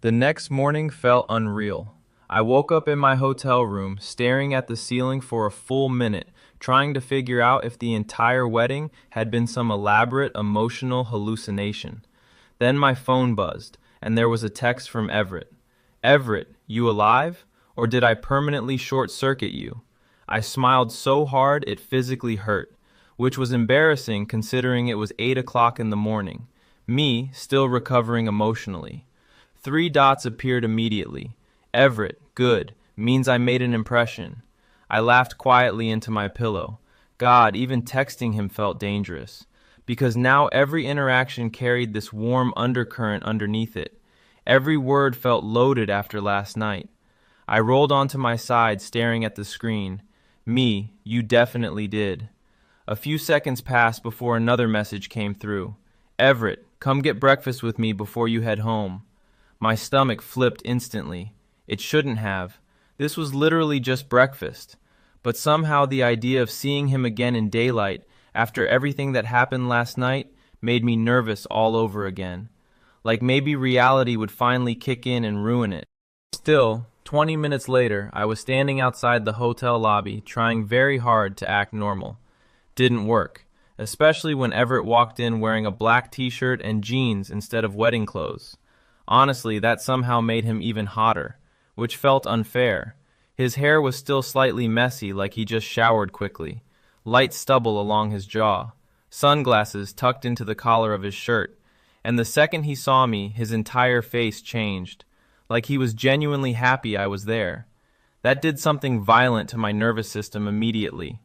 The next morning felt unreal. I woke up in my hotel room, staring at the ceiling for a full minute, trying to figure out if the entire wedding had been some elaborate emotional hallucination. Then my phone buzzed, and there was a text from Everett. Everett, you alive? Or did I permanently short circuit you? I smiled so hard it physically hurt, which was embarrassing considering it was 8 o'clock in the morning. Me, still recovering emotionally. 3 dots appeared immediately. Everett, good, means I made an impression. I laughed quietly into my pillow. God, even texting him felt dangerous, because now every interaction carried this warm undercurrent underneath it. Every word felt loaded after last night. I rolled onto my side, staring at the screen. Me, you definitely did. A few seconds passed before another message came through. Everett, come get breakfast with me before you head home. My stomach flipped instantly. It shouldn't have. This was literally just breakfast. But somehow the idea of seeing him again in daylight, after everything that happened last night, made me nervous all over again. Like maybe reality would finally kick in and ruin it. Still, 20 minutes later, I was standing outside the hotel lobby, trying very hard to act normal. Didn't work, especially when Everett walked in wearing a black t-shirt and jeans instead of wedding clothes. Honestly, that somehow made him even hotter, which felt unfair. His hair was still slightly messy, like he just showered quickly. Light stubble along his jaw. Sunglasses tucked into the collar of his shirt. And the second he saw me, his entire face changed, like he was genuinely happy I was there. That did something violent to my nervous system immediately.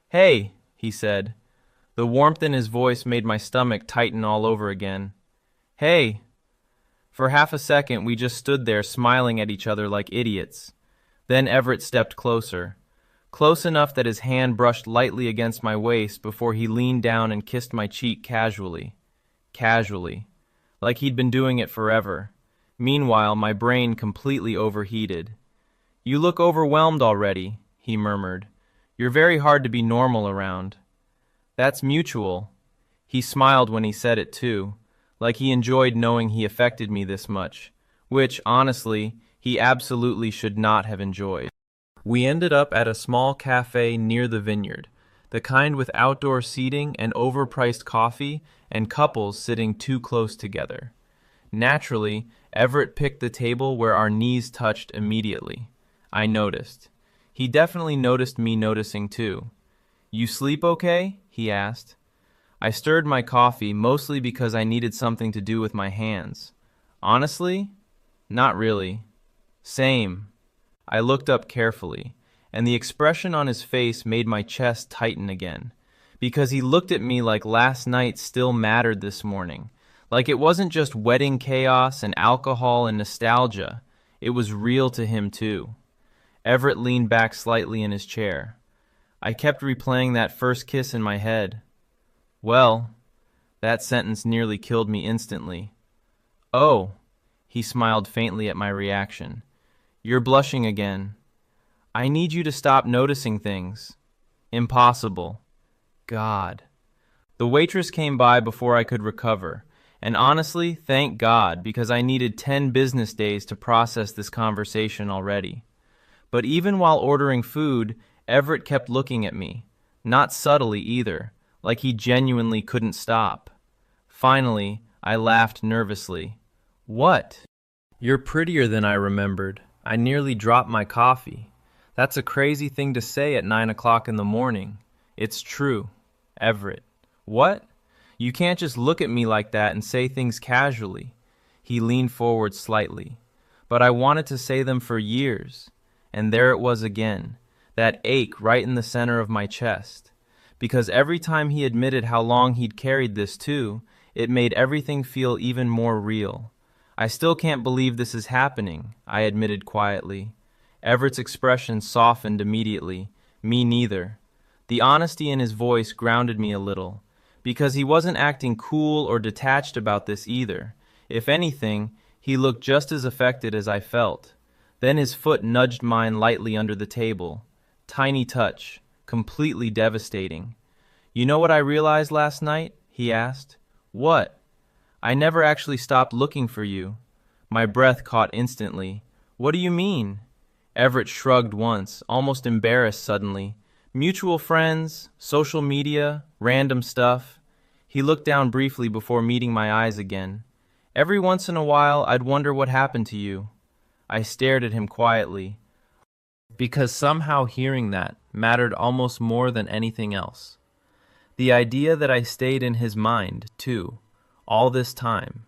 Hey, he said. The warmth in his voice made my stomach tighten all over again. Hey. For half a second, we just stood there smiling at each other like idiots. Then Everett stepped closer. Close enough that his hand brushed lightly against my waist before he leaned down and kissed my cheek casually. Casually. Like he'd been doing it forever. Meanwhile, my brain completely overheated. You look overwhelmed already, he murmured. You're very hard to be normal around. That's mutual. He smiled when he said it too, like he enjoyed knowing he affected me this much, which, honestly, he absolutely should not have enjoyed. We ended up at a small cafe near the vineyard, the kind with outdoor seating and overpriced coffee and couples sitting too close together. Naturally, Everett picked the table where our knees touched immediately. I noticed. He definitely noticed me noticing too. You sleep okay? He asked. I stirred my coffee mostly because I needed something to do with my hands. Honestly, not really. Same. I looked up carefully, and the expression on his face made my chest tighten again, because he looked at me like last night still mattered this morning, like it wasn't just wedding chaos and alcohol and nostalgia, it was real to him too. Everett leaned back slightly in his chair. I kept replaying that first kiss in my head. Well, that sentence nearly killed me instantly. Oh, he smiled faintly at my reaction. You're blushing again. I need you to stop noticing things. Impossible. God. The waitress came by before I could recover, and honestly, thank God, because I needed 10 business days to process this conversation already. But even while ordering food, Everett kept looking at me, not subtly either, like he genuinely couldn't stop. Finally, I laughed nervously. What? You're prettier than I remembered. I nearly dropped my coffee. That's a crazy thing to say at 9 o'clock in the morning. It's true. Everett. What? You can't just look at me like that and say things casually. He leaned forward slightly. But I wanted to say them for years. And there it was again, that ache right in the center of my chest. Because every time he admitted how long he'd carried this too, it made everything feel even more real. I still can't believe this is happening, I admitted quietly. Everett's expression softened immediately. Me neither. The honesty in his voice grounded me a little, because he wasn't acting cool or detached about this either. If anything, he looked just as affected as I felt. Then his foot nudged mine lightly under the table. Tiny touch, completely devastating. You know what I realized last night? He asked. What? I never actually stopped looking for you. My breath caught instantly. What do you mean? Everett shrugged once, almost embarrassed suddenly. Mutual friends, social media, random stuff. He looked down briefly before meeting my eyes again. Every once in a while, I'd wonder what happened to you. I stared at him quietly, because somehow hearing that mattered almost more than anything else. The idea that I stayed in his mind, too, all this time.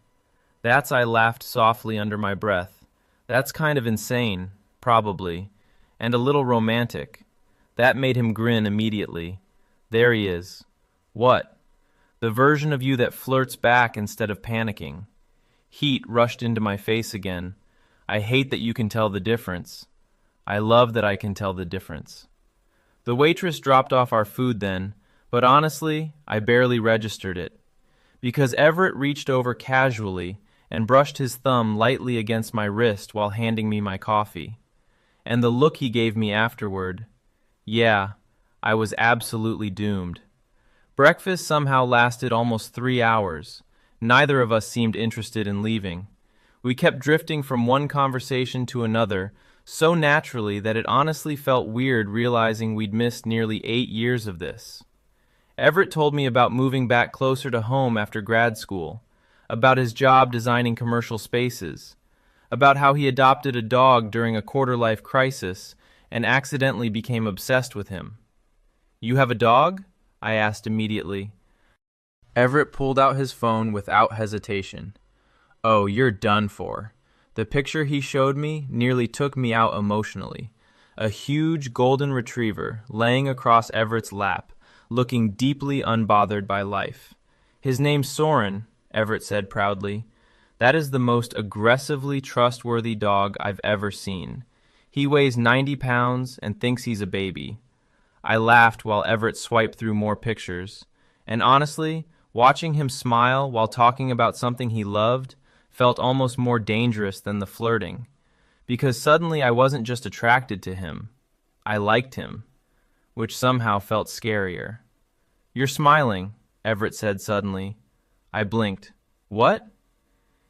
I laughed softly under my breath. That's kind of insane, probably, and a little romantic. That made him grin immediately. There he is. What? The version of you that flirts back instead of panicking. Heat rushed into my face again. I hate that you can tell the difference. I love that I can tell the difference. The waitress dropped off our food then, but honestly, I barely registered it. Because Everett reached over casually and brushed his thumb lightly against my wrist while handing me my coffee. And the look he gave me afterward. Yeah, I was absolutely doomed. Breakfast somehow lasted almost 3 hours. Neither of us seemed interested in leaving. We kept drifting from one conversation to another so naturally that it honestly felt weird realizing we'd missed nearly 8 years of this. Everett told me about moving back closer to home after grad school, about his job designing commercial spaces, about how he adopted a dog during a quarter-life crisis and accidentally became obsessed with him. You have a dog? I asked immediately. Everett pulled out his phone without hesitation. Oh, you're done for. The picture he showed me nearly took me out emotionally. A huge golden retriever laying across Everett's lap, looking deeply unbothered by life. His name's Soren, Everett said proudly. That is the most aggressively trustworthy dog I've ever seen. He weighs 90 pounds and thinks he's a baby. I laughed while Everett swiped through more pictures. And honestly, watching him smile while talking about something he loved felt almost more dangerous than the flirting. Because suddenly I wasn't just attracted to him. I liked him, which somehow felt scarier. You're smiling, Everett said suddenly. I blinked. What?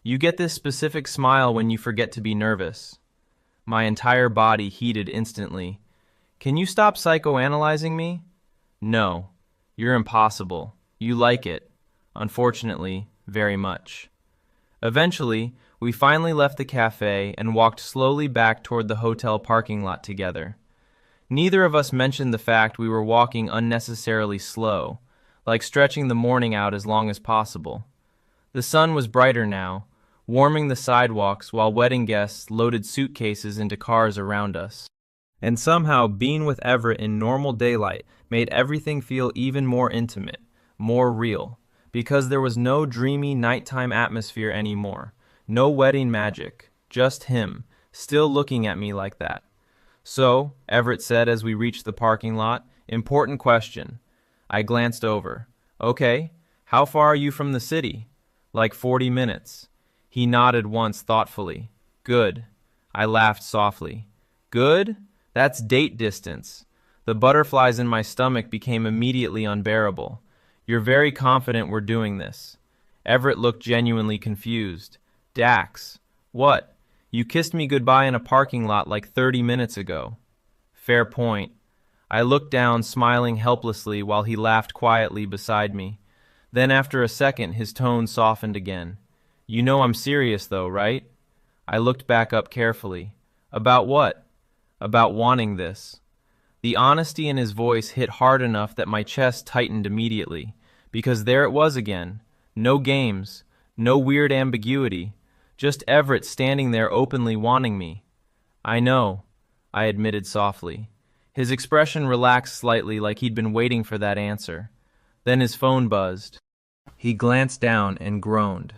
You get this specific smile when you forget to be nervous. My entire body heated instantly. Can you stop psychoanalyzing me? No. You're impossible. You like it. Unfortunately, very much. Eventually, we finally left the cafe and walked slowly back toward the hotel parking lot together. Neither of us mentioned the fact we were walking unnecessarily slow, like stretching the morning out as long as possible. The sun was brighter now, warming the sidewalks while wedding guests loaded suitcases into cars around us. And somehow being with Everett in normal daylight made everything feel even more intimate, more real, because there was no dreamy nighttime atmosphere anymore, no wedding magic, just him, still looking at me like that. So, Everett said as we reached the parking lot, important question. I glanced over. Okay, how far are you from the city? Like 40 minutes. He nodded once thoughtfully. Good. I laughed softly. Good? That's date distance. The butterflies in my stomach became immediately unbearable. You're very confident we're doing this. Everett looked genuinely confused. Dax. What? You kissed me goodbye in a parking lot like 30 minutes ago. Fair point. I looked down, smiling helplessly while he laughed quietly beside me. Then after a second, his tone softened again. You know I'm serious though, right? I looked back up carefully. About what? About wanting this. The honesty in his voice hit hard enough that my chest tightened immediately, because there it was again. No games, no weird ambiguity, just Everett standing there openly wanting me. I know, I admitted softly. His expression relaxed slightly like he'd been waiting for that answer. Then his phone buzzed. He glanced down and groaned.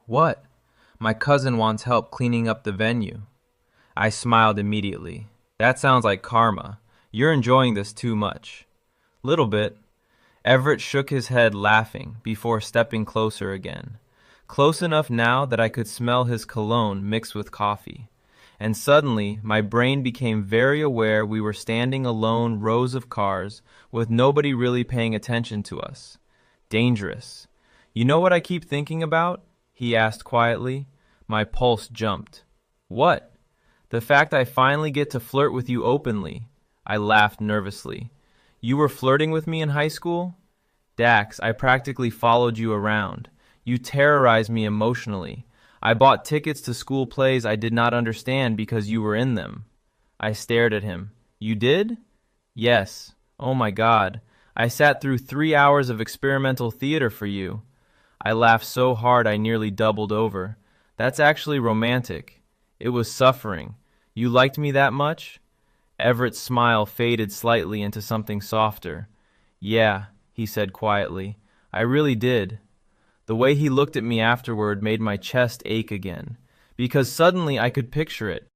What? My cousin wants help cleaning up the venue. I smiled immediately. That sounds like karma. You're enjoying this too much. Little bit. Everett shook his head laughing before stepping closer again. Close enough now that I could smell his cologne mixed with coffee. And suddenly my brain became very aware we were standing alone rows of cars with nobody really paying attention to us. Dangerous. You know what I keep thinking about? He asked quietly. My pulse jumped. What? The fact I finally get to flirt with you openly. I laughed nervously. You were flirting with me in high school? Dax, I practically followed you around. You terrorized me emotionally. I bought tickets to school plays I did not understand because you were in them. I stared at him. You did? Yes. Oh my God. I sat through 3 hours of experimental theater for you. I laughed so hard I nearly doubled over. That's actually romantic. It was suffering. You liked me that much? Everett's smile faded slightly into something softer. Yeah, he said quietly. I really did. The way he looked at me afterward made my chest ache again, because suddenly I could picture it.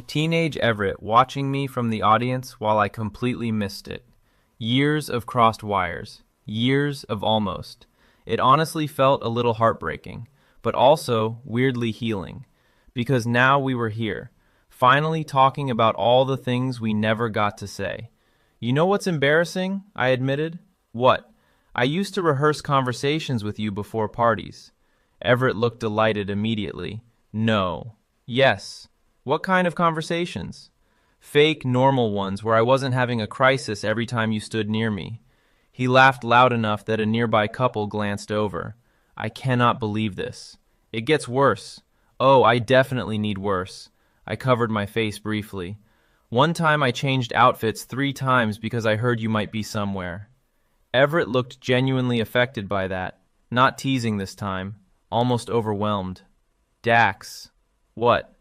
Teenage Everett watching me from the audience while I completely missed it. Years of crossed wires. Years of almost. It honestly felt a little heartbreaking, but also weirdly healing, because now we were here, finally talking about all the things we never got to say. You know what's embarrassing? I admitted. What? I used to rehearse conversations with you before parties. Everett looked delighted immediately. No. Yes. What kind of conversations? Fake, normal ones where I wasn't having a crisis every time you stood near me. He laughed loud enough that a nearby couple glanced over. I cannot believe this. It gets worse. Oh, I definitely need worse. I covered my face briefly. One time I changed outfits 3 times because I heard you might be somewhere. Everett looked genuinely affected by that, not teasing this time, almost overwhelmed. Dax. What?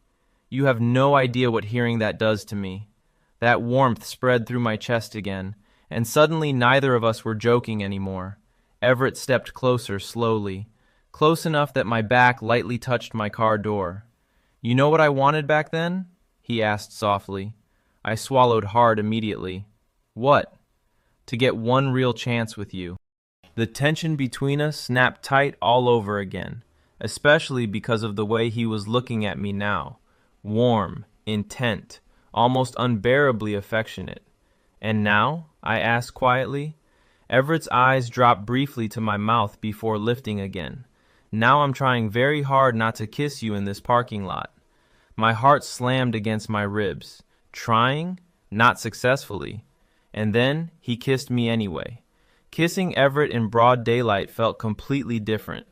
You have no idea what hearing that does to me. That warmth spread through my chest again, and suddenly neither of us were joking anymore. Everett stepped closer slowly, close enough that my back lightly touched my car door. You know what I wanted back then? He asked softly. I swallowed hard immediately. What? To get one real chance with you. The tension between us snapped tight all over again, especially because of the way he was looking at me now. Warm, intent, almost unbearably affectionate. And now? I asked quietly. Everett's eyes dropped briefly to my mouth before lifting again. Now I'm trying very hard not to kiss you in this parking lot. My heart slammed against my ribs. Trying? Not successfully. And then he kissed me anyway. Kissing Everett in broad daylight felt completely different.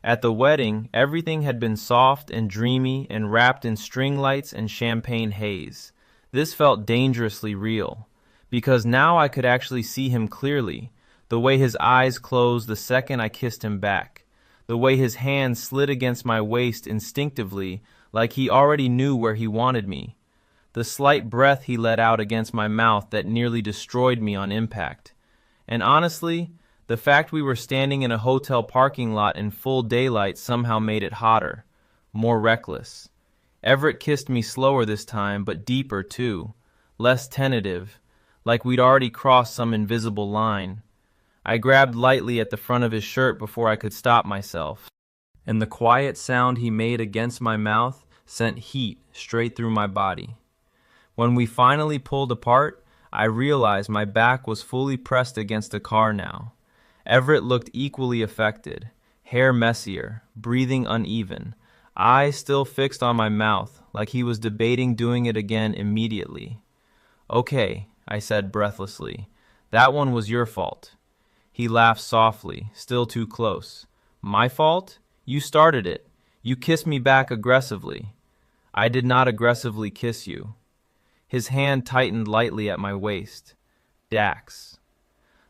At the wedding, everything had been soft and dreamy and wrapped in string lights and champagne haze. This felt dangerously real, because now I could actually see him clearly, the way his eyes closed the second I kissed him back, the way his hand slid against my waist instinctively like he already knew where he wanted me, the slight breath he let out against my mouth that nearly destroyed me on impact. And honestly, the fact we were standing in a hotel parking lot in full daylight somehow made it hotter, more reckless. Everett kissed me slower this time, but deeper too, less tentative, like we'd already crossed some invisible line. I grabbed lightly at the front of his shirt before I could stop myself, and the quiet sound he made against my mouth sent heat straight through my body. When we finally pulled apart, I realized my back was fully pressed against the car now. Everett looked equally affected, hair messier, breathing uneven, eyes still fixed on my mouth, like he was debating doing it again immediately. Okay, I said breathlessly. That one was your fault. He laughed softly, still too close. My fault? You started it. You kissed me back aggressively. I did not aggressively kiss you. His hand tightened lightly at my waist. Dax.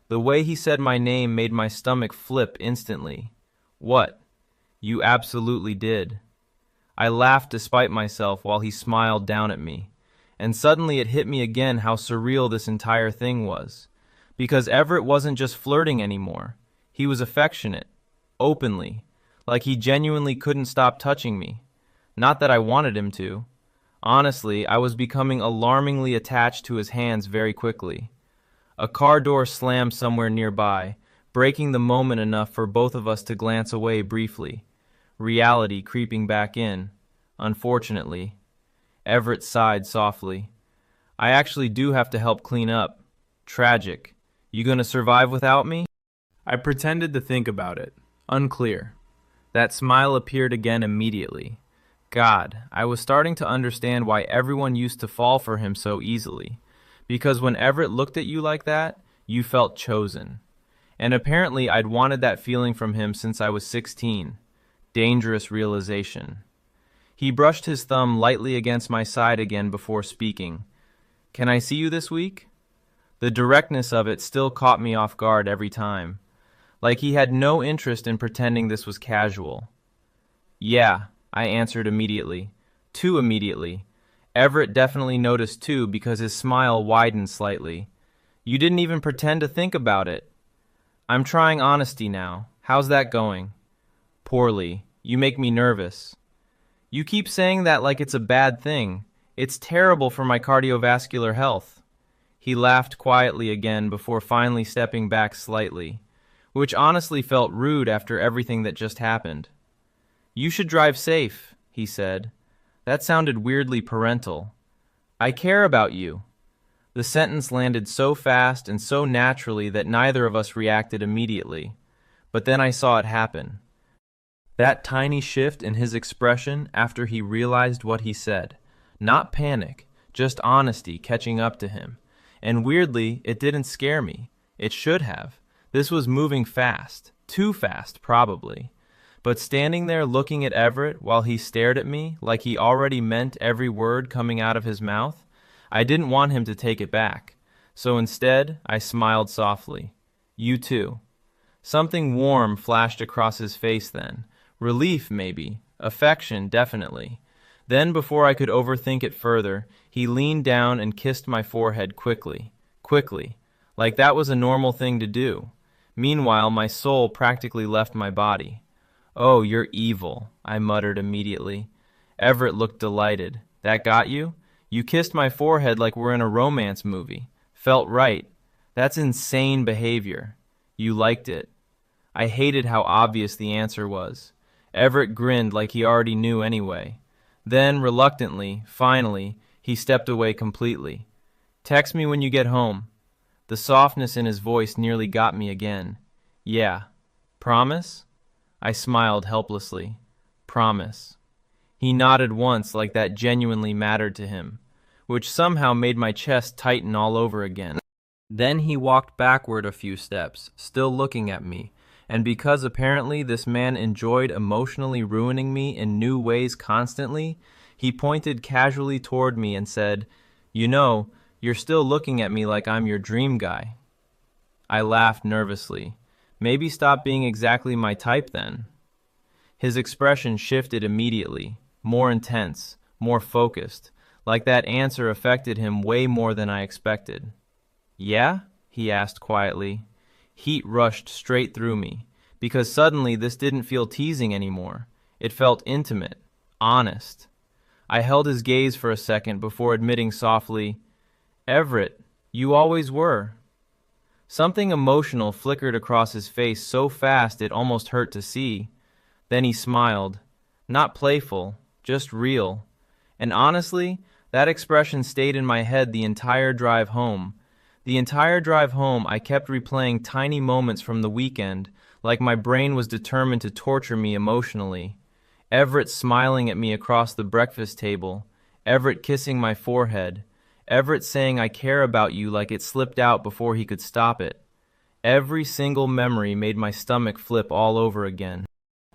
The way he said my name made my stomach flip instantly. What? You absolutely did. I laughed despite myself while he smiled down at me. And suddenly it hit me again how surreal this entire thing was. Because Everett wasn't just flirting anymore. He was affectionate. Openly. Like he genuinely couldn't stop touching me. Not that I wanted him to. Honestly, I was becoming alarmingly attached to his hands very quickly. A car door slammed somewhere nearby, breaking the moment enough for both of us to glance away briefly. Reality creeping back in, unfortunately. Everett sighed softly. I actually do have to help clean up. Tragic. You gonna survive without me? I pretended to think about it. Unclear. That smile appeared again immediately. God, I was starting to understand why everyone used to fall for him so easily. Because when Everett looked at you like that, you felt chosen. And apparently I'd wanted that feeling from him since I was 16. Dangerous realization. He brushed his thumb lightly against my side again before speaking. Can I see you this week? The directness of it still caught me off guard every time. Like he had no interest in pretending this was casual. Yeah, I answered immediately. Too immediately. Everett definitely noticed too because his smile widened slightly. You didn't even pretend to think about it. I'm trying honesty now. How's that going? Poorly. You make me nervous. You keep saying that like it's a bad thing. It's terrible for my cardiovascular health. He laughed quietly again before finally stepping back slightly, which honestly felt rude after everything that just happened. You should drive safe, he said. That sounded weirdly parental. I care about you. The sentence landed so fast and so naturally that neither of us reacted immediately. But then I saw it happen. That tiny shift in his expression after he realized what he said. Not panic, just honesty catching up to him. And weirdly, it didn't scare me. It should have. This was moving fast. Too fast, probably. But standing there looking at Everett while he stared at me like he already meant every word coming out of his mouth, I didn't want him to take it back. So instead, I smiled softly. You too. Something warm flashed across his face then. Relief, maybe. Affection, definitely. Then, before I could overthink it further, he leaned down and kissed my forehead quickly. Quickly. Like that was a normal thing to do. Meanwhile, my soul practically left my body. Oh, you're evil, I muttered immediately. Everett looked delighted. That got you? You kissed my forehead like we're in a romance movie. Felt right. That's insane behavior. You liked it. I hated how obvious the answer was. Everett grinned like he already knew anyway. Then, reluctantly, finally, he stepped away completely. Text me when you get home. The softness in his voice nearly got me again. Yeah. Promise? I smiled helplessly. Promise. He nodded once like that genuinely mattered to him, which somehow made my chest tighten all over again. Then he walked backward a few steps, still looking at me, and because apparently this man enjoyed emotionally ruining me in new ways constantly, he pointed casually toward me and said, You know, you're still looking at me like I'm your dream guy. I laughed nervously. Maybe stop being exactly my type then. His expression shifted immediately, more intense, more focused, like that answer affected him way more than I expected. Yeah? He asked quietly. Heat rushed straight through me, because suddenly this didn't feel teasing anymore. It felt intimate, honest. I held his gaze for a second before admitting softly, Everett, you always were. Something emotional flickered across his face so fast it almost hurt to see. Then he smiled. Not playful, just real. And honestly, that expression stayed in my head the entire drive home. The entire drive home, I kept replaying tiny moments from the weekend, like my brain was determined to torture me emotionally. Everett smiling at me across the breakfast table. Everett kissing my forehead. Everett saying I care about you like it slipped out before he could stop it. Every single memory made my stomach flip all over again.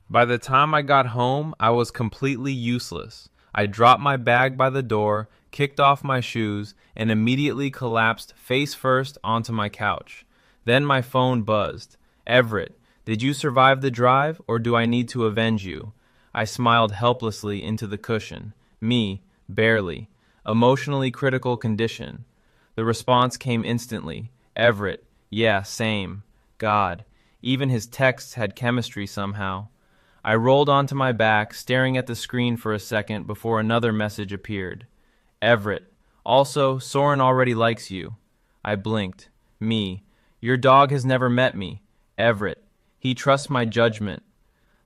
By the time I got home, I was completely useless. I dropped my bag by the door, kicked off my shoes, and immediately collapsed face first onto my couch. Then my phone buzzed. Everett, did you survive the drive, or do I need to avenge you? I smiled helplessly into the cushion. Me, barely. Emotionally critical condition. The response came instantly. Everett, yeah, same. God, even his texts had chemistry somehow. I rolled onto my back, staring at the screen for a second before another message appeared. Everett, also, Soren already likes you. I blinked. Me, your dog has never met me. Everett, he trusts my judgment.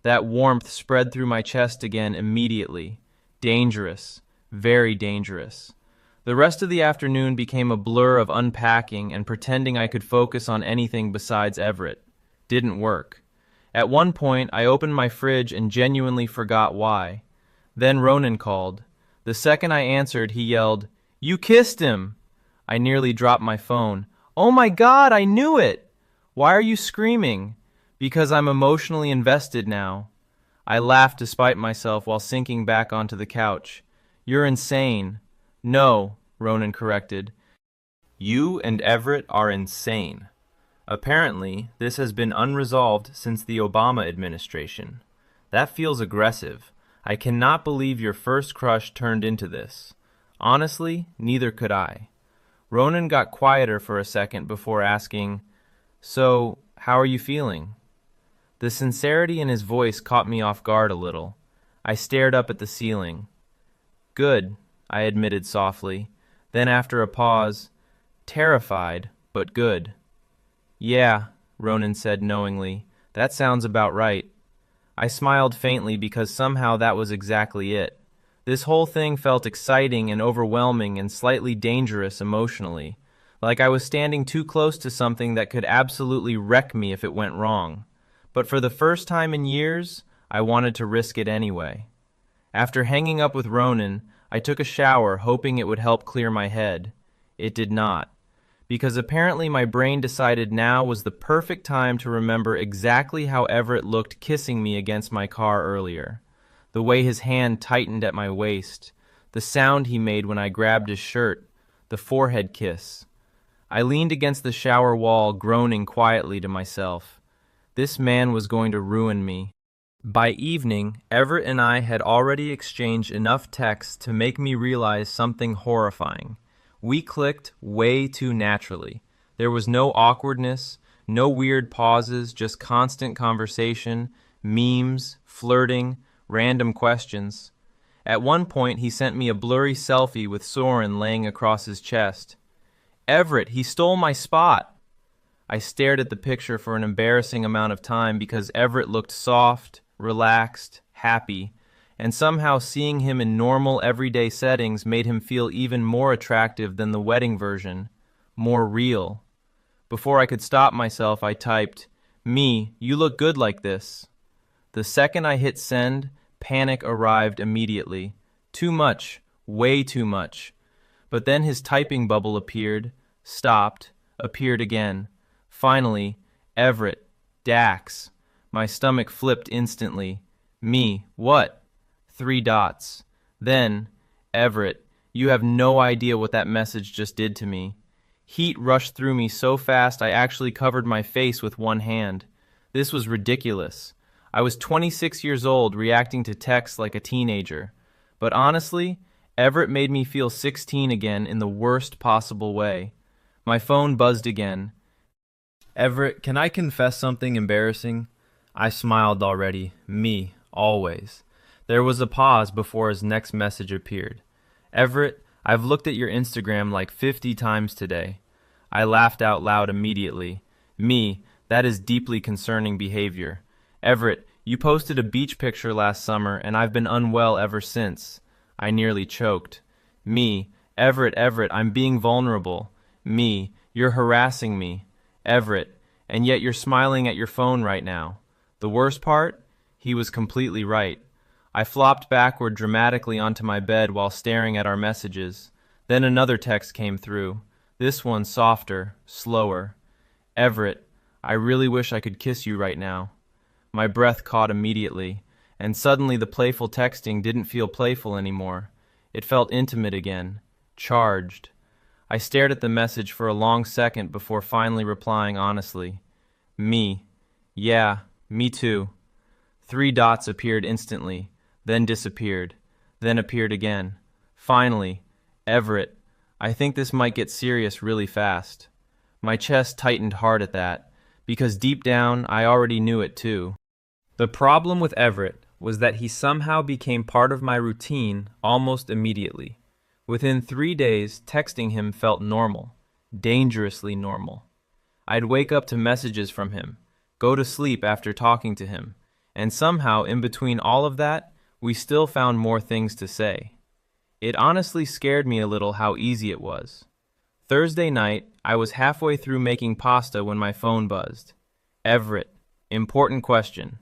That warmth spread through my chest again immediately. Dangerous. Very dangerous. The rest of the afternoon became a blur of unpacking and pretending I could focus on anything besides Everett. Didn't work. At one point, I opened my fridge and genuinely forgot why. Then Ronan called. The second I answered, he yelled, "You kissed him!" I nearly dropped my phone. "Oh my God, I knew it!" "Why are you screaming?" "Because I'm emotionally invested now." I laughed despite myself while sinking back onto the couch. "You're insane." "No," Ronan corrected. "You and Everett are insane." Apparently, this has been unresolved since the Obama administration. That feels aggressive. I cannot believe your first crush turned into this. Honestly, neither could I. Ronan got quieter for a second before asking, "So, how are you feeling?" The sincerity in his voice caught me off guard a little. I stared up at the ceiling. "Good," I admitted softly. Then after a pause, "Terrified, but good." "Yeah," Ronan said knowingly. "That sounds about right." I smiled faintly because somehow that was exactly it. This whole thing felt exciting and overwhelming and slightly dangerous emotionally, like I was standing too close to something that could absolutely wreck me if it went wrong. But for the first time in years, I wanted to risk it anyway. After hanging up with Ronan, I took a shower hoping it would help clear my head. It did not, because apparently my brain decided now was the perfect time to remember exactly how Everett looked kissing me against my car earlier. The way his hand tightened at my waist, the sound he made when I grabbed his shirt, the forehead kiss. I leaned against the shower wall, groaning quietly to myself. This man was going to ruin me. By evening, Everett and I had already exchanged enough texts to make me realize something horrifying. We clicked way too naturally. There was no awkwardness, no weird pauses, just constant conversation, memes, flirting, random questions. At one point, he sent me a blurry selfie with Soren laying across his chest. "Everett, he stole my spot!" I stared at the picture for an embarrassing amount of time because Everett looked soft, relaxed, happy, and somehow seeing him in normal, everyday settings made him feel even more attractive than the wedding version, more real. Before I could stop myself, I typed, "Me, you look good like this." The second I hit send, panic arrived immediately. Too much, way too much. But then his typing bubble appeared, stopped, appeared again. Finally, Everett, Dax. My stomach flipped instantly. "Me, what?" 3 dots. Then, "Everett, you have no idea what that message just did to me." Heat rushed through me so fast I actually covered my face with one hand. This was ridiculous. I was 26 years old reacting to texts like a teenager. But honestly, Everett made me feel 16 again in the worst possible way. My phone buzzed again. "Everett, can I confess something embarrassing?" I smiled already. Me, always. There was a pause before his next message appeared. "Everett, I've looked at your Instagram like 50 times today." I laughed out loud immediately. Me, that is deeply concerning behavior. "Everett, you posted a beach picture last summer and I've been unwell ever since." I nearly choked. Me, Everett, I'm being vulnerable." Me, "You're harassing me." Everett, "And yet you're smiling at your phone right now." The worst part? He was completely right. I flopped backward dramatically onto my bed while staring at our messages. Then another text came through. This one softer, slower. "Everett, I really wish I could kiss you right now." My breath caught immediately, and suddenly the playful texting didn't feel playful anymore. It felt intimate again, charged. I stared at the message for a long second before finally replying honestly. "Me. Yeah, me too." 3 dots appeared instantly, then disappeared, then appeared again. Finally, "Everett, I think this might get serious really fast." My chest tightened hard at that, because deep down I already knew it too. The problem with Everett was that he somehow became part of my routine almost immediately. Within 3 days, texting him felt normal, dangerously normal. I'd wake up to messages from him, go to sleep after talking to him, and somehow in between all of that, we still found more things to say. It honestly scared me a little how easy it was. Thursday night, I was halfway through making pasta when my phone buzzed. "Everett, important question."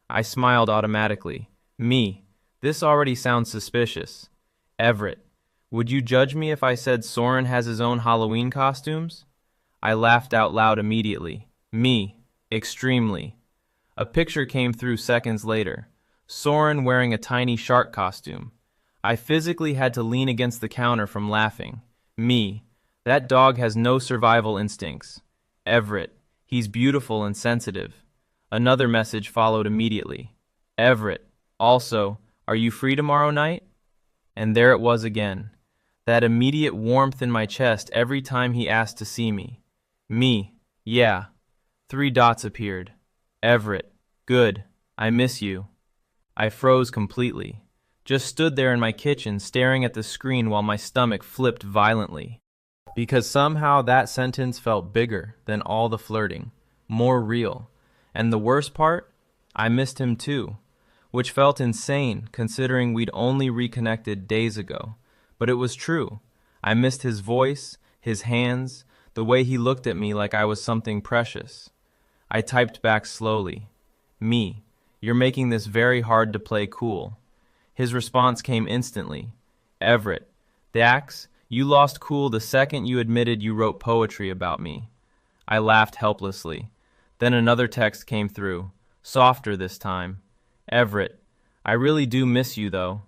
I smiled automatically. "Me. This already sounds suspicious. Everett, would you judge me if I said Soren has his own Halloween costumes? I laughed out loud immediately. Me. Extremely. A picture came through seconds later. Soren wearing a tiny shark costume. I physically had to lean against the counter from laughing. Me. That dog has no survival instincts. Everett. He's beautiful and sensitive. Another message followed immediately. Everett. Also, are you free tomorrow night? And there it was again. That immediate warmth in my chest every time he asked to see me. Me. Yeah. 3 dots appeared. Everett. Good. I miss you. I froze completely. Just stood there in my kitchen staring at the screen while my stomach flipped violently. Because somehow that sentence felt bigger than all the flirting, more real. And the worst part? I missed him too, which felt insane considering we'd only reconnected days ago. But it was true. I missed his voice, his hands, the way he looked at me like I was something precious. I typed back slowly. Me, you're making this very hard to play cool. His response came instantly. Everett, Dax, you lost cool the second you admitted you wrote poetry about me. I laughed helplessly. Then another text came through, softer this time. Everett, I really do miss you though.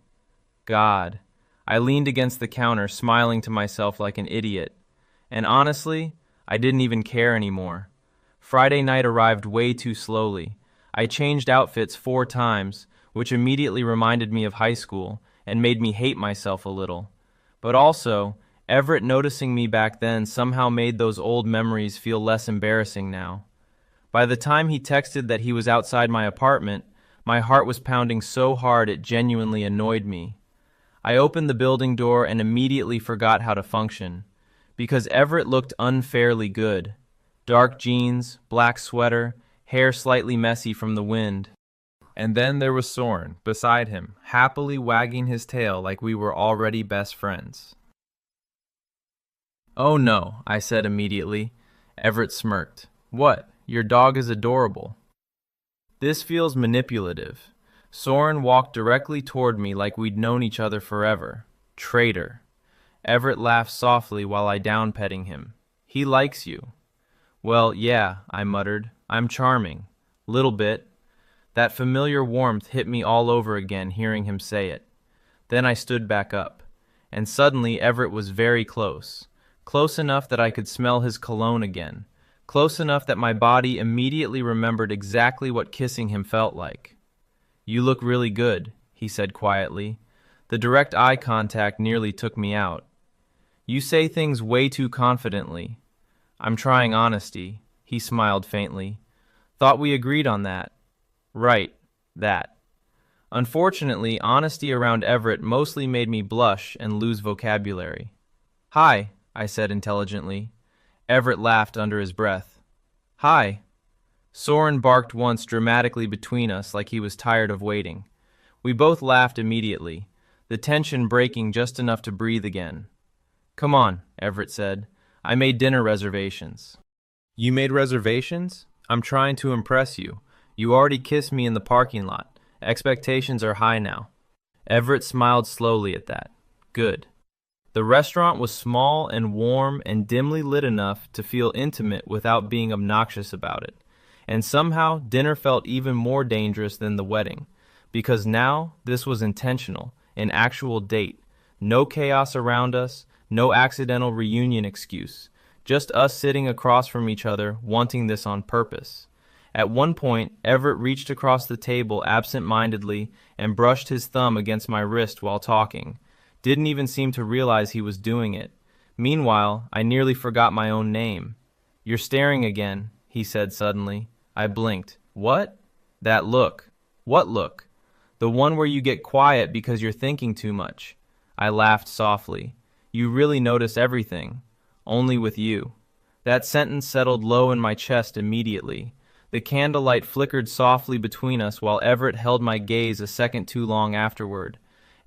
God. I leaned against the counter, smiling to myself like an idiot. And honestly, I didn't even care anymore. Friday night arrived way too slowly. I changed outfits 4 times, which immediately reminded me of high school and made me hate myself a little. But also, Everett noticing me back then somehow made those old memories feel less embarrassing now. By the time he texted that he was outside my apartment, my heart was pounding so hard it genuinely annoyed me. I opened the building door and immediately forgot how to function, because Everett looked unfairly good. Dark jeans, black sweater, hair slightly messy from the wind. And then there was Soren, beside him, happily wagging his tail like we were already best friends. Oh no, I said immediately. Everett smirked. What? Your dog is adorable. This feels manipulative. Soren walked directly toward me like we'd known each other forever. Traitor. Everett laughed softly while I down-petting him. He likes you. Well, yeah, I muttered. I'm charming. Little bit. That familiar warmth hit me all over again hearing him say it. Then I stood back up. And suddenly Everett was very close. Close enough that I could smell his cologne again. Close enough that my body immediately remembered exactly what kissing him felt like. You look really good, he said quietly. The direct eye contact nearly took me out. You say things way too confidently. I'm trying honesty, he smiled faintly. Thought we agreed on that. Right, that. Unfortunately, honesty around Everett mostly made me blush and lose vocabulary. Hi, I said intelligently. Everett laughed under his breath. Hi. Soren barked once dramatically between us like he was tired of waiting. We both laughed immediately, the tension breaking just enough to breathe again. Come on, Everett said. I made dinner reservations. You made reservations? I'm trying to impress you. You already kissed me in the parking lot. Expectations are high now. Everett smiled slowly at that. Good. The restaurant was small and warm and dimly lit enough to feel intimate without being obnoxious about it. And somehow, dinner felt even more dangerous than the wedding, because now this was intentional, an actual date. No chaos around us, no accidental reunion excuse. Just us sitting across from each other, wanting this on purpose. At one point, Everett reached across the table absent-mindedly and brushed his thumb against my wrist while talking. Didn't even seem to realize he was doing it. Meanwhile, I nearly forgot my own name. You're staring again, he said suddenly. I blinked. What? That look. What look? The one where you get quiet because you're thinking too much. I laughed softly. You really notice everything. Only with you. That sentence settled low in my chest immediately. The candlelight flickered softly between us while Everett held my gaze a second too long afterward.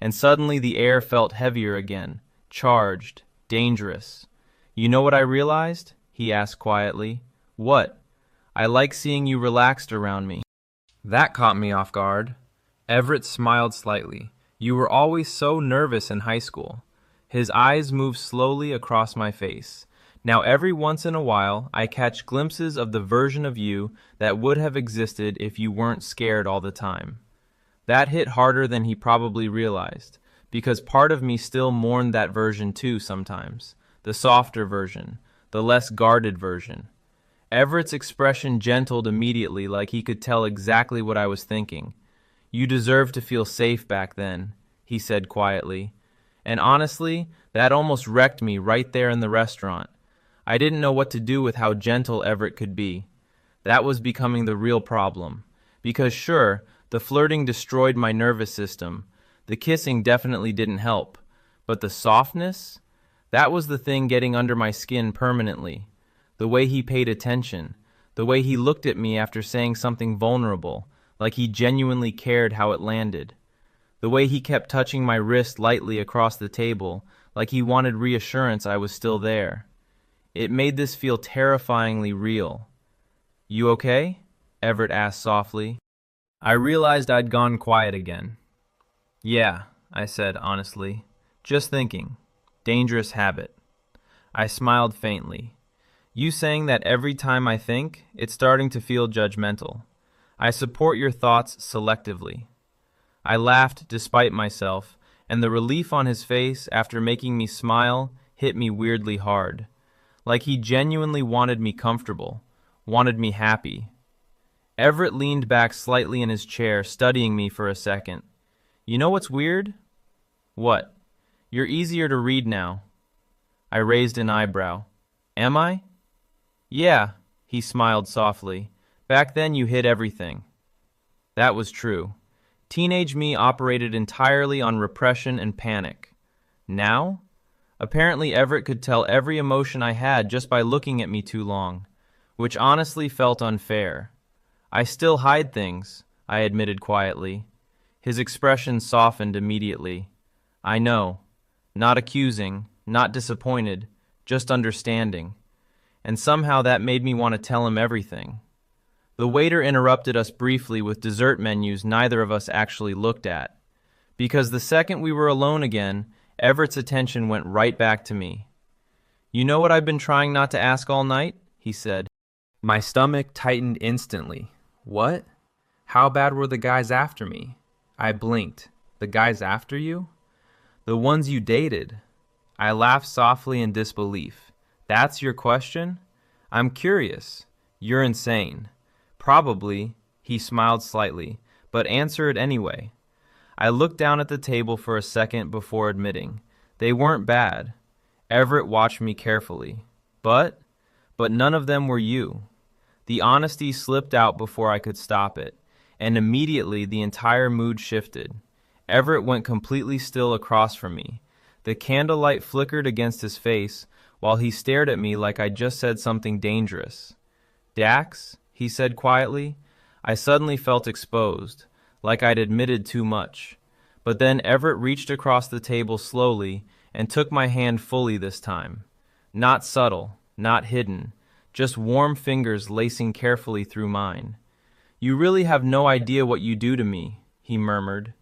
And suddenly the air felt heavier again. Charged. Dangerous. You know what I realized? He asked quietly. What? I like seeing you relaxed around me. That caught me off guard. Everett smiled slightly. You were always so nervous in high school. His eyes moved slowly across my face. Now every once in a while, I catch glimpses of the version of you that would have existed if you weren't scared all the time. That hit harder than he probably realized, because part of me still mourned that version too sometimes. The softer version, the less guarded version. Everett's expression gentled immediately, like he could tell exactly what I was thinking. "You deserved to feel safe back then," he said quietly. And honestly, that almost wrecked me right there in the restaurant. I didn't know what to do with how gentle Everett could be. That was becoming the real problem. Because sure, the flirting destroyed my nervous system. The kissing definitely didn't help. But the softness? That was the thing getting under my skin permanently. The way he paid attention. The way he looked at me after saying something vulnerable, like he genuinely cared how it landed. The way he kept touching my wrist lightly across the table, like he wanted reassurance I was still there. It made this feel terrifyingly real. "You okay?" Everett asked softly. I realized I'd gone quiet again. "Yeah," I said honestly. "Just thinking. Dangerous habit." I smiled faintly. "You saying that every time I think, it's starting to feel judgmental. I support your thoughts selectively." I laughed despite myself, and the relief on his face after making me smile hit me weirdly hard. Like he genuinely wanted me comfortable, wanted me happy. Everett leaned back slightly in his chair, studying me for a second. "You know what's weird?" "What?" "You're easier to read now." I raised an eyebrow. "Am I?" "Yeah," he smiled softly. "Back then you hid everything." That was true. Teenage me operated entirely on repression and panic. Now? Apparently Everett could tell every emotion I had just by looking at me too long, which honestly felt unfair. "I still hide things," I admitted quietly. His expression softened immediately. "I know. Not accusing, not disappointed, just understanding." And somehow that made me want to tell him everything. The waiter interrupted us briefly with dessert menus neither of us actually looked at. Because the second we were alone again, Everett's attention went right back to me. "You know what I've been trying not to ask all night?" he said. My stomach tightened instantly. "What? How bad were the guys after me?" I blinked. "The guys after you?" "The ones you dated." I laughed softly in disbelief. "That's your question?" "I'm curious." "You're insane." "Probably," he smiled slightly, "but answer it anyway." I looked down at the table for a second before admitting. They weren't bad. Everett watched me carefully. But none of them were you." The honesty slipped out before I could stop it, and immediately the entire mood shifted. Everett went completely still across from me. The candlelight flickered against his face while he stared at me like I'd just said something dangerous. "Dax?" he said quietly. I suddenly felt exposed, like I'd admitted too much. But then Everett reached across the table slowly and took my hand fully this time. Not subtle, not hidden, just warm fingers lacing carefully through mine. "You really have no idea what you do to me," he murmured.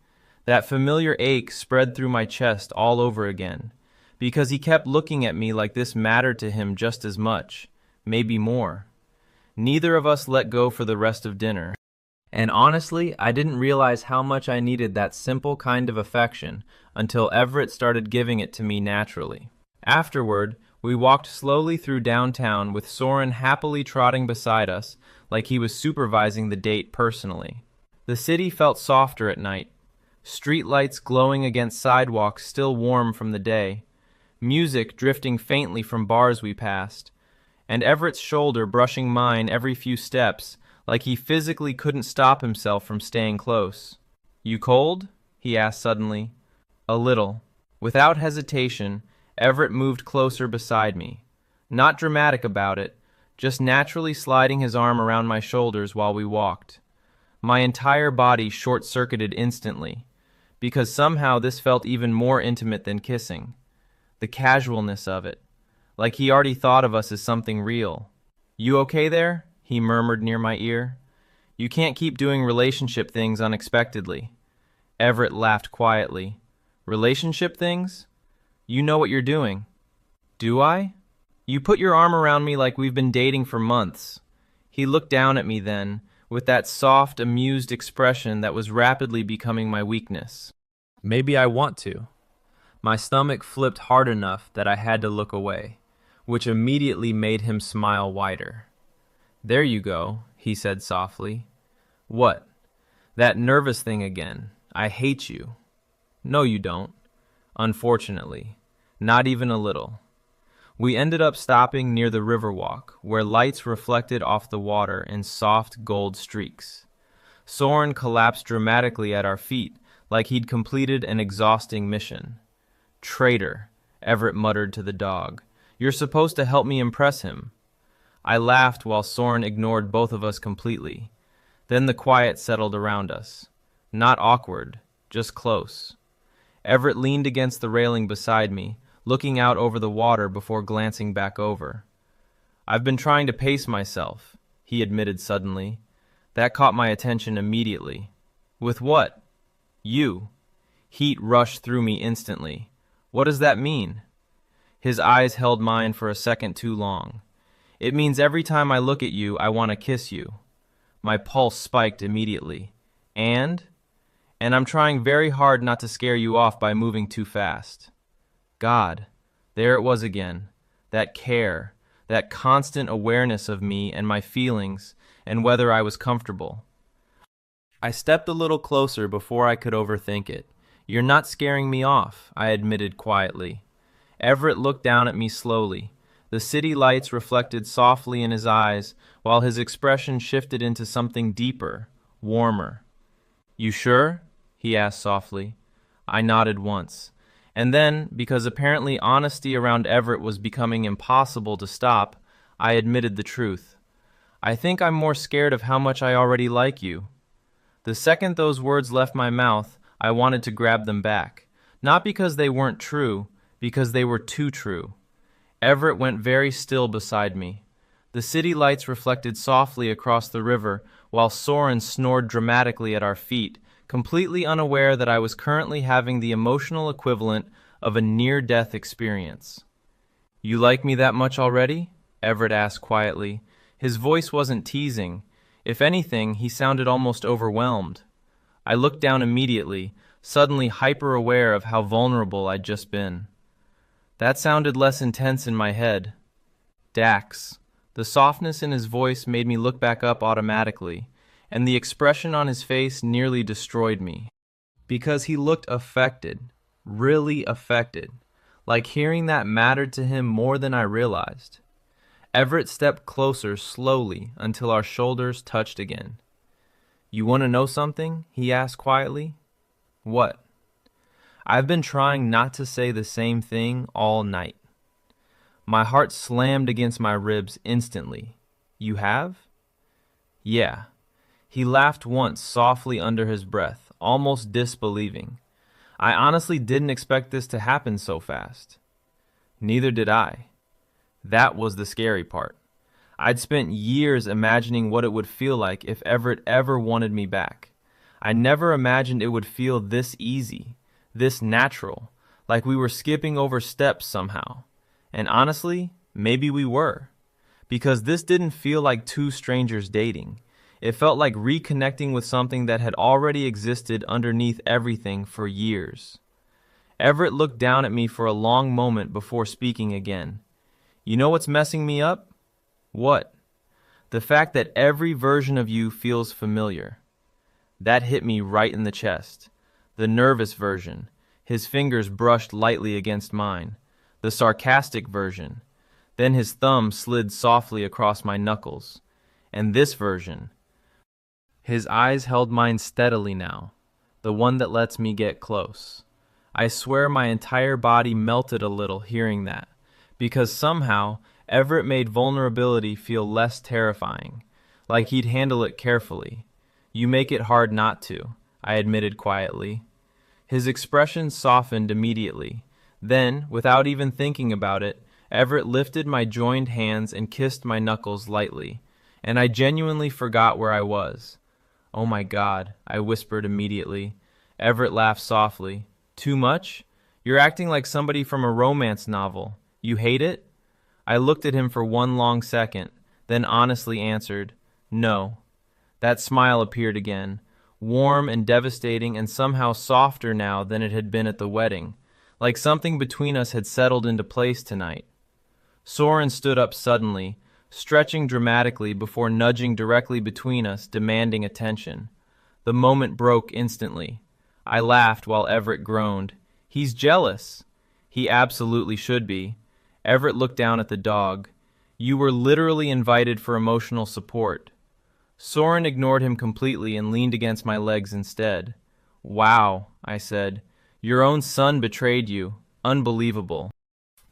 That familiar ache spread through my chest all over again, because he kept looking at me like this mattered to him just as much, maybe more. Neither of us let go for the rest of dinner. And honestly, I didn't realize how much I needed that simple kind of affection until Everett started giving it to me naturally. Afterward, we walked slowly through downtown with Soren happily trotting beside us like he was supervising the date personally. The city felt softer at night. Streetlights glowing against sidewalks still warm from the day. Music drifting faintly from bars we passed. And Everett's shoulder brushing mine every few steps, like he physically couldn't stop himself from staying close. "You cold?" he asked suddenly. "A little." Without hesitation, Everett moved closer beside me. Not dramatic about it, just naturally sliding his arm around my shoulders while we walked. My entire body short-circuited instantly, because somehow this felt even more intimate than kissing. The casualness of it. Like he already thought of us as something real. "You okay there?" he murmured near my ear. "You can't keep doing relationship things unexpectedly." Everett laughed quietly. Relationship things? You know what you're doing. Do I? You put your arm around me like we've been dating for months. He looked down at me then, with that soft, amused expression that was rapidly becoming my weakness. Maybe I want to. My stomach flipped hard enough that I had to look away, which immediately made him smile wider. There you go, he said softly. What? That nervous thing again. I hate you. No, you don't. Unfortunately. Not even a little. We ended up stopping near the Riverwalk, where lights reflected off the water in soft gold streaks. Soren collapsed dramatically at our feet, like he'd completed an exhausting mission. Traitor, Everett muttered to the dog. You're supposed to help me impress him. I laughed while Soren ignored both of us completely. Then the quiet settled around us. Not awkward, just close. Everett leaned against the railing beside me, looking out over the water before glancing back over. I've been trying to pace myself, he admitted suddenly. That caught my attention immediately. With what? You. Heat rushed through me instantly. What does that mean? His eyes held mine for a second too long. It means every time I look at you, I want to kiss you. My pulse spiked immediately. And I'm trying very hard not to scare you off by moving too fast. God, there it was again. That care, that constant awareness of me and my feelings and whether I was comfortable. I stepped a little closer before I could overthink it. You're not scaring me off, I admitted quietly. Everett looked down at me slowly. The city lights reflected softly in his eyes, while his expression shifted into something deeper, warmer. You sure? He asked softly. I nodded once. And then, because apparently honesty around Everett was becoming impossible to stop, I admitted the truth. I think I'm more scared of how much I already like you. The second those words left my mouth, I wanted to grab them back. Not because they weren't true, because they were too true. Everett went very still beside me. The city lights reflected softly across the river, while Soren snored dramatically at our feet, completely unaware that I was currently having the emotional equivalent of a near-death experience. You like me that much already? Everett asked quietly. His voice wasn't teasing. If anything, he sounded almost overwhelmed. I looked down immediately, suddenly hyper-aware of how vulnerable I'd just been. That sounded less intense in my head. Dax. The softness in his voice made me look back up automatically, and the expression on his face nearly destroyed me. Because he looked affected, really affected, like hearing that mattered to him more than I realized. Everett stepped closer slowly until our shoulders touched again. You want to know something? He asked quietly. What? I've been trying not to say the same thing all night. My heart slammed against my ribs instantly. You have? Yeah. He laughed once softly under his breath, almost disbelieving. I honestly didn't expect this to happen so fast. Neither did I. That was the scary part. I'd spent years imagining what it would feel like if Everett ever wanted me back. I never imagined it would feel this easy, this natural, like we were skipping over steps somehow. And honestly, maybe we were. Because this didn't feel like two strangers dating. It felt like reconnecting with something that had already existed underneath everything for years. Everett looked down at me for a long moment before speaking again. You know what's messing me up? What? The fact that every version of you feels familiar. That hit me right in the chest. The nervous version. His fingers brushed lightly against mine. The sarcastic version. Then his thumb slid softly across my knuckles. And this version. His eyes held mine steadily now, the one that lets me get close. I swear my entire body melted a little hearing that, because somehow Everett made vulnerability feel less terrifying, like he'd handle it carefully. You make it hard not to, I admitted quietly. His expression softened immediately. Then, without even thinking about it, Everett lifted my joined hands and kissed my knuckles lightly, and I genuinely forgot where I was. Oh my God, I whispered immediately. Everett laughed softly. Too much? You're acting like somebody from a romance novel. You hate it? I looked at him for one long second, then honestly answered, No. That smile appeared again, warm and devastating and somehow softer now than it had been at the wedding, like something between us had settled into place tonight. Soren stood up suddenly, stretching dramatically before nudging directly between us, demanding attention. The moment broke instantly. I laughed while Everett groaned. He's jealous. He absolutely should be. Everett looked down at the dog. You were literally invited for emotional support. Soren ignored him completely and leaned against my legs instead. Wow, I said. Your own son betrayed you. Unbelievable.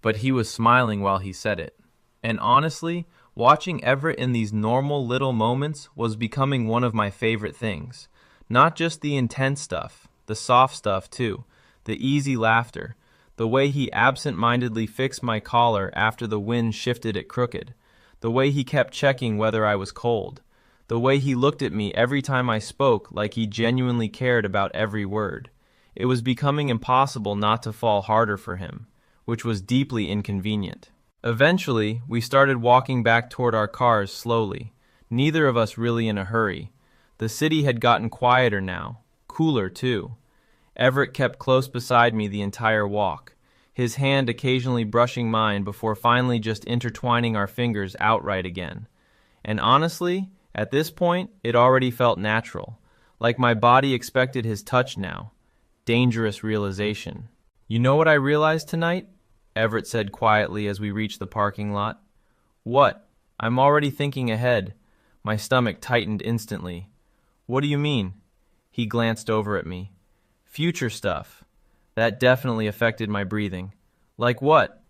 But he was smiling while he said it. And honestly, watching Everett in these normal little moments was becoming one of my favorite things. Not just the intense stuff, the soft stuff too, the easy laughter, the way he absent-mindedly fixed my collar after the wind shifted it crooked, the way he kept checking whether I was cold, the way he looked at me every time I spoke like he genuinely cared about every word. It was becoming impossible not to fall harder for him, which was deeply inconvenient. Eventually, we started walking back toward our cars slowly, neither of us really in a hurry. The city had gotten quieter now, cooler too. Everett kept close beside me the entire walk, his hand occasionally brushing mine before finally just intertwining our fingers outright again. And honestly, at this point, it already felt natural, like my body expected his touch now. Dangerous realization. You know what I realized tonight? Everett said quietly as we reached the parking lot. What? I'm already thinking ahead. My stomach tightened instantly. What do you mean? He glanced over at me. Future stuff. That definitely affected my breathing. Like what?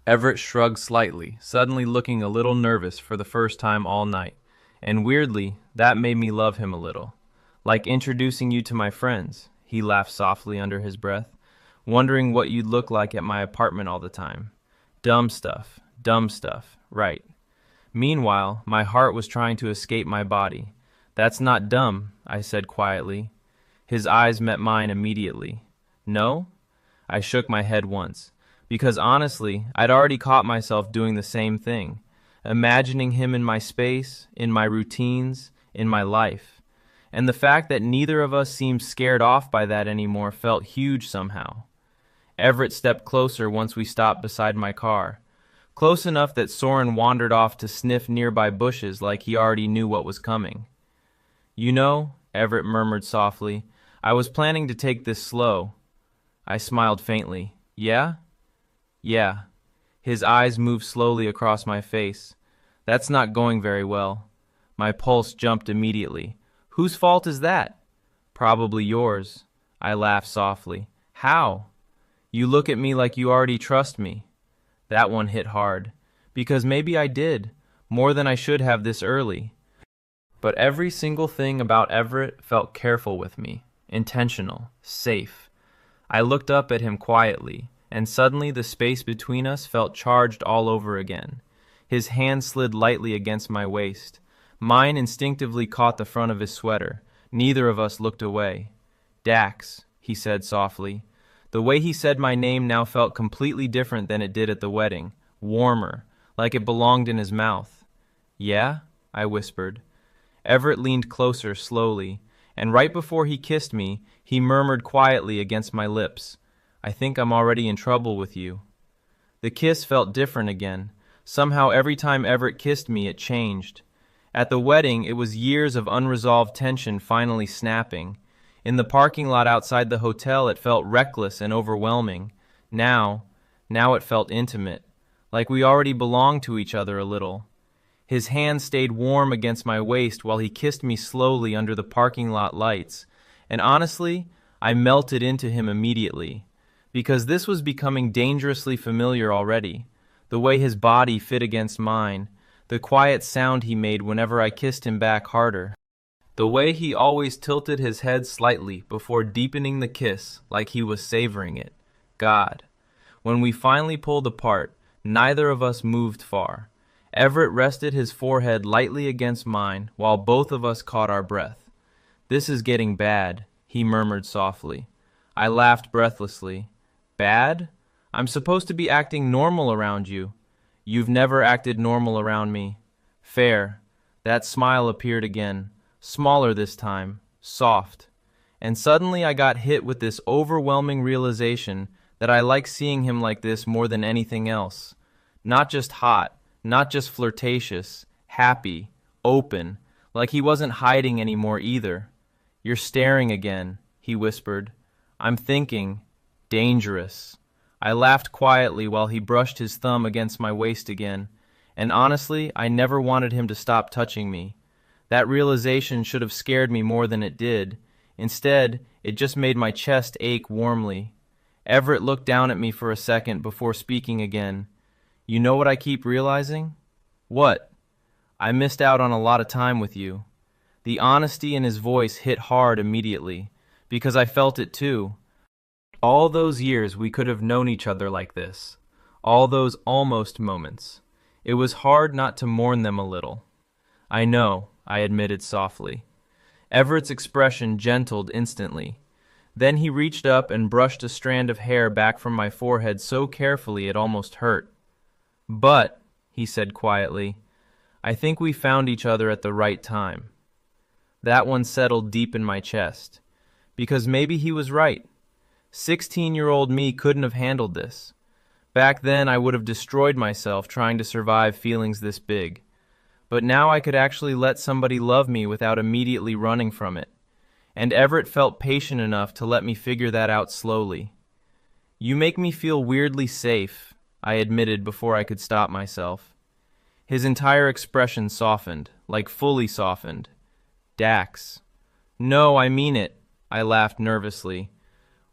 Everett shrugged slightly, suddenly looking a little nervous for the first time all night. And weirdly, that made me love him a little. Like introducing you to my friends, he laughed softly under his breath, wondering what you'd look like at my apartment all the time. Dumb stuff, right. Meanwhile, my heart was trying to escape my body. That's not dumb, I said quietly. His eyes met mine immediately. No? I shook my head once, because honestly, I'd already caught myself doing the same thing. Imagining him in my space, in my routines, in my life. And the fact that neither of us seemed scared off by that anymore felt huge somehow. Everett stepped closer once we stopped beside my car, close enough that Soren wandered off to sniff nearby bushes like he already knew what was coming. You know, Everett murmured softly, I was planning to take this slow. I smiled faintly. Yeah? Yeah. His eyes moved slowly across my face. That's not going very well. My pulse jumped immediately. Whose fault is that? Probably yours. I laughed softly. How? You look at me like you already trust me. That one hit hard. Because maybe I did, more than I should have this early. But every single thing about Everett felt careful with me, intentional, safe. I looked up at him quietly, and suddenly the space between us felt charged all over again. His hand slid lightly against my waist. Mine instinctively caught the front of his sweater. Neither of us looked away. Dax, he said softly. The way he said my name now felt completely different than it did at the wedding. Warmer, like it belonged in his mouth. Yeah? I whispered. Everett leaned closer slowly, and right before he kissed me, he murmured quietly against my lips, I think I'm already in trouble with you. The kiss felt different again. Somehow every time Everett kissed me, it changed. At the wedding, it was years of unresolved tension finally snapping. In the parking lot outside the hotel, it felt reckless and overwhelming. Now it felt intimate, like we already belonged to each other a little. His hand stayed warm against my waist while he kissed me slowly under the parking lot lights, and honestly, I melted into him immediately, because this was becoming dangerously familiar already. The way his body fit against mine, the quiet sound he made whenever I kissed him back harder, the way he always tilted his head slightly before deepening the kiss like he was savoring it. God. When we finally pulled apart, neither of us moved far. Everett rested his forehead lightly against mine while both of us caught our breath. This is getting bad, he murmured softly. I laughed breathlessly. Bad? I'm supposed to be acting normal around you. You've never acted normal around me. Fair. That smile appeared again, smaller this time, soft. And suddenly I got hit with this overwhelming realization that I like seeing him like this more than anything else. Not just hot, not just flirtatious, happy, open, like he wasn't hiding anymore either. You're staring again, he whispered. I'm thinking. Dangerous. I laughed quietly while he brushed his thumb against my waist again, and honestly, I never wanted him to stop touching me. That realization should have scared me more than it did. Instead, it just made my chest ache warmly. Everett looked down at me for a second before speaking again. You know what I keep realizing? What? I missed out on a lot of time with you. The honesty in his voice hit hard immediately, because I felt it too. All those years we could have known each other like this. All those almost moments. It was hard not to mourn them a little. I know, I admitted softly. Everett's expression gentled instantly. Then he reached up and brushed a strand of hair back from my forehead so carefully it almost hurt. But, he said quietly, I think we found each other at the right time. That one settled deep in my chest. Because maybe he was right. 16-year-old me couldn't have handled this. Back then I would have destroyed myself trying to survive feelings this big. But now I could actually let somebody love me without immediately running from it. And Everett felt patient enough to let me figure that out slowly. You make me feel weirdly safe, I admitted before I could stop myself. His entire expression softened, like fully softened. Dax. No, I mean it, I laughed nervously.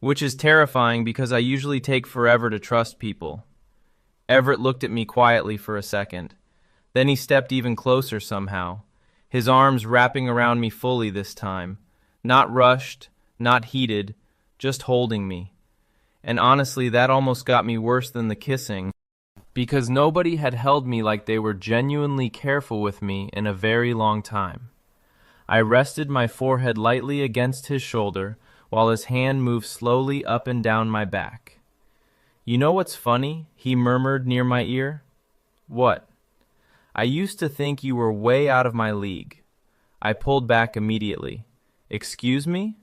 Which is terrifying because I usually take forever to trust people. Everett looked at me quietly for a second. Then he stepped even closer somehow, his arms wrapping around me fully this time. Not rushed, not heated, just holding me. And honestly, that almost got me worse than the kissing, because nobody had held me like they were genuinely careful with me in a very long time. I rested my forehead lightly against his shoulder, while his hand moved slowly up and down my back. You know what's funny? He murmured near my ear. What? I used to think you were way out of my league. I pulled back immediately. Excuse me?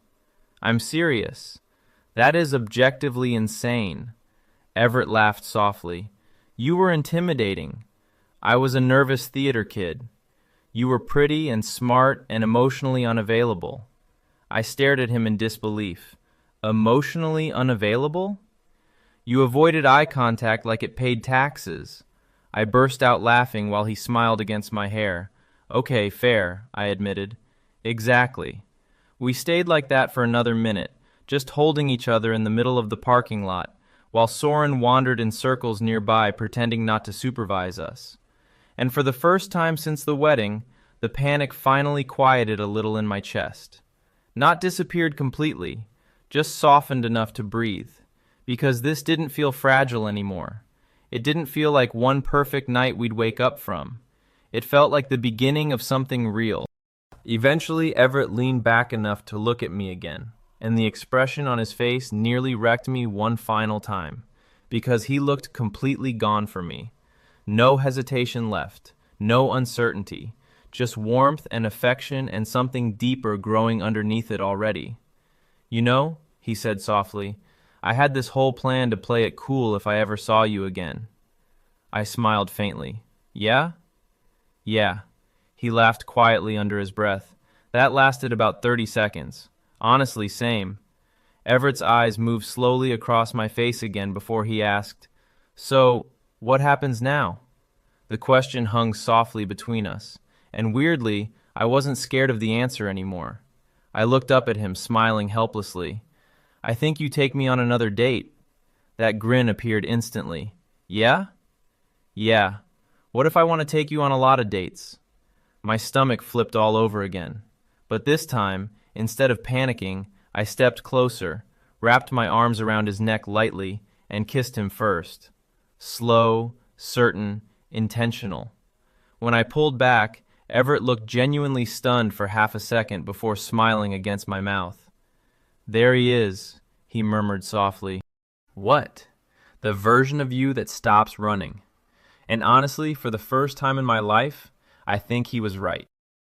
I'm serious. That is objectively insane. Everett laughed softly. You were intimidating. I was a nervous theater kid. You were pretty and smart and emotionally unavailable. I stared at him in disbelief. Emotionally unavailable? You avoided eye contact like it paid taxes. I burst out laughing while he smiled against my hair. Okay, fair, I admitted. Exactly. We stayed like that for another minute, just holding each other in the middle of the parking lot, while Soren wandered in circles nearby pretending not to supervise us. And for the first time since the wedding, the panic finally quieted a little in my chest. Not disappeared completely, just softened enough to breathe, because this didn't feel fragile anymore. It didn't feel like one perfect night we'd wake up from. It felt like the beginning of something real. Eventually, Everett leaned back enough to look at me again, and the expression on his face nearly wrecked me one final time, because he looked completely gone for me. No hesitation left, no uncertainty, just warmth and affection and something deeper growing underneath it already. You know, he said softly, I had this whole plan to play it cool if I ever saw you again. I smiled faintly. Yeah? Yeah. He laughed quietly under his breath. That lasted about 30 seconds. Honestly, same. Everett's eyes moved slowly across my face again before he asked, So, what happens now? The question hung softly between us, and weirdly, I wasn't scared of the answer anymore. I looked up at him, smiling helplessly. I think you take me on another date. That grin appeared instantly. Yeah? Yeah. What if I want to take you on a lot of dates? My stomach flipped all over again. But this time, instead of panicking, I stepped closer, wrapped my arms around his neck lightly, and kissed him first. Slow, certain, intentional. When I pulled back, Everett looked genuinely stunned for half a second before smiling against my mouth. There he is, he murmured softly. What? The version of you that stops running. And honestly, for the first time in my life, I think he was right.